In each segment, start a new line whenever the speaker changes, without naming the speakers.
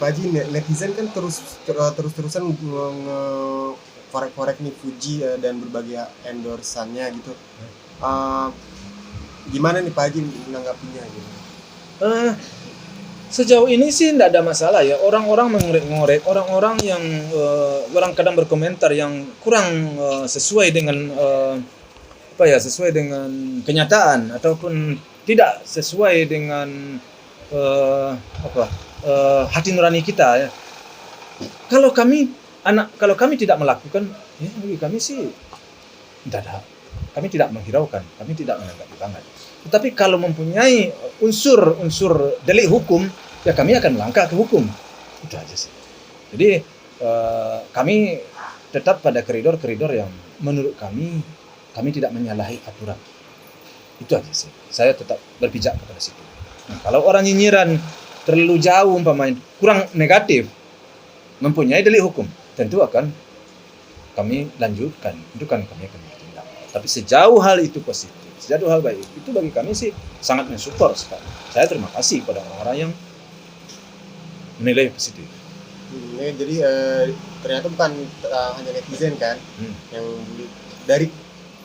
Pak Haji, netizen kan terus-terusan korek-korek nih Fuji dan berbagai endorsannya gitu. Gimana nih Pak Haji menanggapinya gitu?
Sejauh ini sih tidak ada masalah ya. Orang-orang mengorek-ngorek, orang-orang yang orang kadang berkomentar yang kurang sesuai dengan sesuai dengan kenyataan ataupun tidak sesuai dengan hati nurani kita ya. Kalau kami tidak melakukan, ya bagi kami sih tidak ada. Kami tidak menghiraukan, kami tidak menanggapi banget. Tetapi kalau mempunyai unsur delik hukum, ya kami akan melangkah ke hukum. Itu aja sih. Jadi kami tetap pada koridor-koridor yang menurut kami tidak menyalahi aturan. Itu aja sih. Saya tetap berpijak kepada situ. Nah, kalau orang nyinyiran terlalu jauh umpamanya kurang negatif, mempunyai delik hukum, tentu akan kami lanjutkan. Itu kan kami akan bertindak. Tapi sejauh hal itu positif, sejauh hal baik, itu bagi kami sih sangat mensupport sekali. Saya terima kasih pada orang-orang yang menilai positif.
Jadi ternyata bukan hanya netizen kan yang dari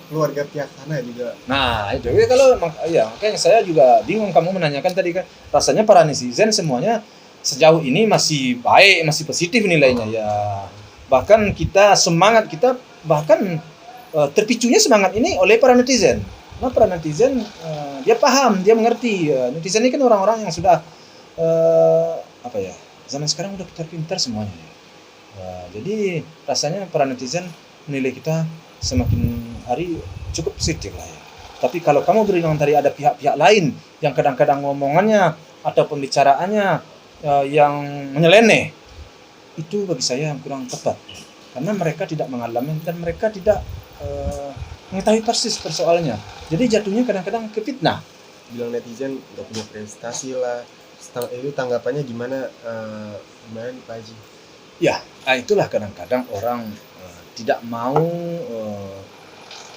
keluarga pihak sana juga.
Nah itu kalau makanya saya juga bingung kamu menanyakan tadi kan, rasanya para netizen semuanya sejauh ini masih baik, masih positif nilainya ya. Bahkan semangat kita bahkan terpicunya semangat ini oleh para netizen. Nah, para netizen dia paham, dia mengerti. Netizen ini kan orang-orang yang sudah zaman sekarang udah pintar-pintar semuanya. Jadi rasanya para netizen menilai kita semakin hari cukup positif lah ya. Tapi kalau kamu bilang tadi ada pihak-pihak lain yang kadang-kadang ngomongannya ataupun bicaraannya yang menyeleneh, itu bagi saya yang kurang tepat. Karena mereka tidak mengalami dan mereka tidak mengetahui persis persoalannya. Jadi jatuhnya kadang-kadang ke fitnah.
Bilang netizen nggak punya prestasi lah. Itu tanggapannya gimana nih Pak Haji?
Ya, itulah kadang-kadang orang tidak mau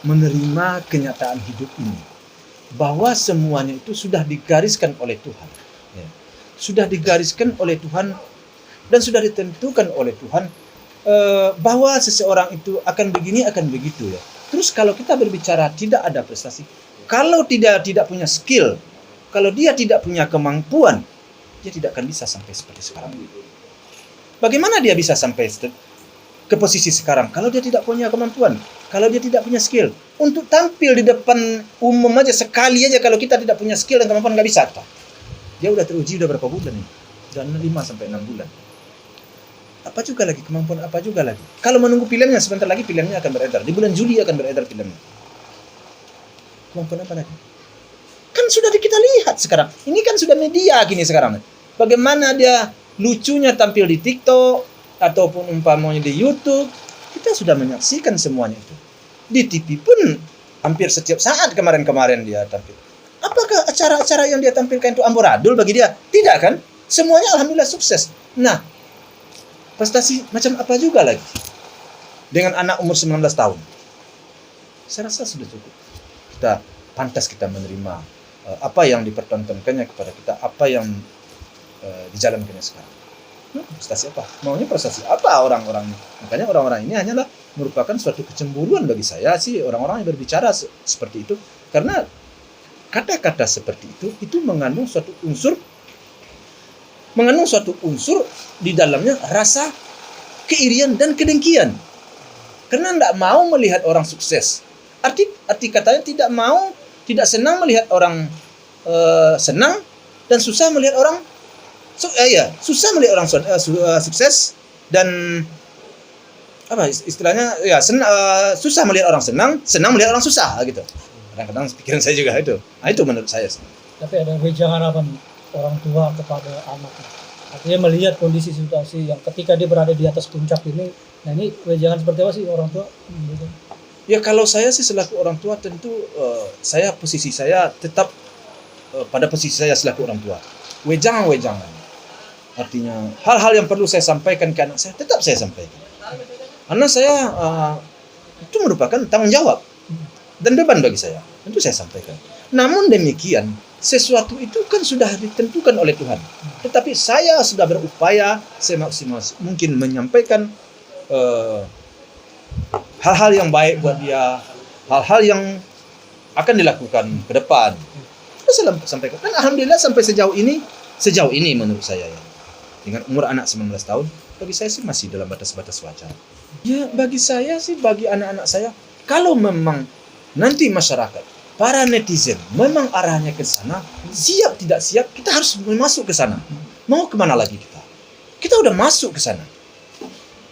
menerima kenyataan hidup ini. Bahwa semuanya itu sudah digariskan oleh Tuhan. Ya. Sudah digariskan oleh Tuhan dan sudah ditentukan oleh Tuhan bahwa seseorang itu akan begini, akan begitu ya. Terus kalau kita berbicara tidak ada prestasi, kalau tidak punya skill, kalau dia tidak punya kemampuan, dia tidak akan bisa sampai seperti sekarang. Bagaimana dia bisa sampai ke posisi sekarang kalau dia tidak punya kemampuan, kalau dia tidak punya skill? Untuk tampil di depan umum aja sekali aja kalau kita tidak punya skill dan kemampuan nggak bisa. Dia udah teruji udah berapa bulan nih? Sudah 5 sampai 6 bulan. Apa juga lagi kemampuan, apa juga lagi. Kalau menunggu filmnya, sebentar lagi filmnya akan beredar. Di bulan Juli akan beredar filmnya. Kemampuan apa lagi? Kan sudah kita lihat sekarang. Ini kan sudah media gini sekarang. Bagaimana dia lucunya tampil di TikTok ataupun umpamanya di YouTube. Kita sudah menyaksikan semuanya itu. Di TV pun hampir setiap saat kemarin-kemarin dia tampil. Apakah acara-acara yang dia tampilkan itu amburadul bagi dia? Tidak kan? Semuanya alhamdulillah sukses. Nah, prestasi macam apa juga lagi dengan anak umur 19 tahun. Saya rasa sudah cukup. Kita pantas kita menerima apa yang dipertontonkannya kepada kita, apa yang dijalankannya sekarang. Prestasi apa? Maunya prestasi apa orang-orang ini? Makanya orang-orang ini hanyalah merupakan suatu kecemburuan bagi saya sih orang-orang yang berbicara seperti itu, karena kata-kata seperti itu mengandung suatu unsur di dalamnya rasa keirian dan kedengkian. Karena tidak mau melihat orang sukses. Arti katanya tidak senang melihat orang senang dan susah melihat orang susah melihat orang sukses dan apa istilahnya ya susah melihat orang senang melihat orang susah gitu. Kadang-kadang pikiran saya juga itu. Nah, itu menurut saya.
Tapi ada wejangan apa orang tua kepada anak? Artinya melihat kondisi situasi yang ketika dia berada di atas puncak ini, nah ini wejangan seperti apa sih orang tua?
Ya kalau saya sih selaku orang tua tentu posisi saya tetap pada posisi saya selaku orang tua. Wejangan. Artinya hal-hal yang perlu saya sampaikan ke anak saya tetap saya sampaikan. Karena saya itu merupakan tanggung jawab dan beban bagi saya. Tentu saya sampaikan. Namun demikian, sesuatu itu kan sudah ditentukan oleh Tuhan. Tetapi saya sudah berupaya semaksimal mungkin menyampaikan hal-hal yang baik buat dia, hal-hal yang akan dilakukan ke depan. Saya sampaikan. Dan alhamdulillah sampai sejauh ini menurut saya ya, dengan umur anak 19 tahun, bagi saya sih masih dalam batas-batas wajar. Ya, bagi saya sih, bagi anak-anak saya, kalau memang nanti masyarakat, para netizen, memang arahnya ke sana, siap tidak siap, kita harus masuk ke sana. Mau kemana lagi kita? Kita udah masuk ke sana.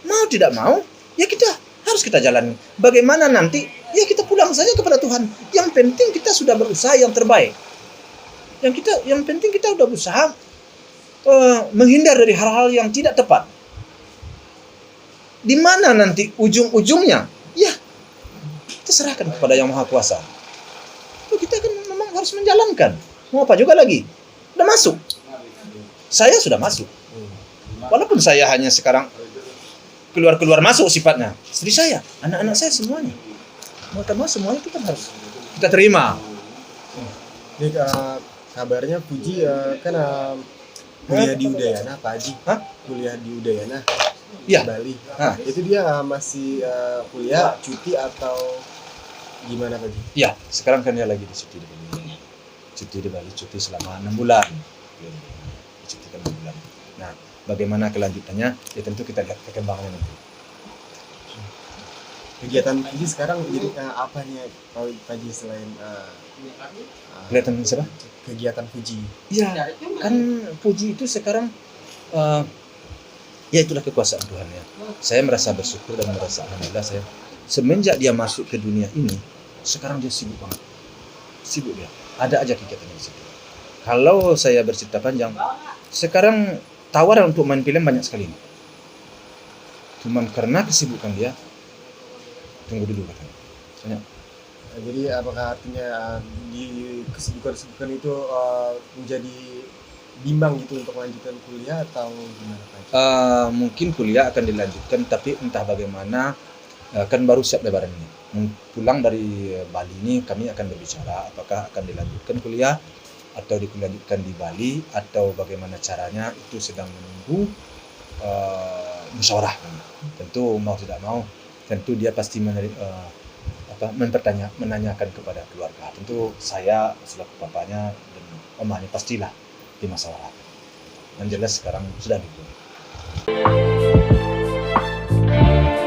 Mau tidak mau, ya kita harus kita jalani. Bagaimana nanti, ya kita pulang saja kepada Tuhan. Yang penting kita sudah berusaha yang terbaik. Yang penting kita udah berusaha menghindar dari hal-hal yang tidak tepat. Di mana nanti ujung-ujungnya? Ya, kita serahkan kepada Yang Maha Kuasa. Itu kita kan memang harus menjalankan. Mau apa juga lagi? Udah masuk. Saya sudah masuk. Walaupun saya hanya sekarang keluar-keluar masuk sifatnya. Istri saya, anak-anak saya semuanya. Mau tak mau semuanya itu kan harus kita terima.
Ini kabarnya Puji kan kuliah di Udayana, Pak Haji.
Hah?
Kuliah di Udayana,
Ya.
Bali.
Hah.
Itu dia masih kuliah, cuti atau gimana Pak Haji?
Ya, sekarang kan dia lagi di cuti di Bali. Cuti di Bali, cuti selama 6 bulan. Dicutikan 6 bulan. Nah, bagaimana kelanjutannya? Ya tentu kita lihat perkembangannya nanti.
Kegiatan Puji sekarang jadi apa nih Pak Haji selain
Kelihatan siapa?
kegiatan Puji?
Ya, kan Puji itu sekarang ya itulah kekuasaan Tuhan ya. Saya merasa bersyukur dan merasa alhamdulillah saya semenjak dia masuk ke dunia ini, sekarang dia sibuk banget. Sibuk dia. Ada aja kegiatan di situ. Kalau saya bercerita panjang, sekarang tawaran untuk main film banyak sekali. Cuman karena kesibukan dia, tunggu dulu katanya. Soalnya,
Jadi apakah artinya di kesibukan itu menjadi bimbang gitu untuk melanjutkan kuliah atau gimana Pak Haji?
mungkin kuliah akan dilanjutkan, tapi entah bagaimana, kan baru siap lebaran ini. Pulang dari Bali ini kami akan berbicara apakah akan dilanjutkan kuliah atau dilanjutkan di Bali atau bagaimana caranya, itu sedang menunggu musyawarah. Tentu mau tidak mau, tentu dia pasti menanyakan kepada keluarga. Tentu saya selaku papanya dan omanya pastilah dimusyawarahkan. Yang jelas sekarang sudah libur.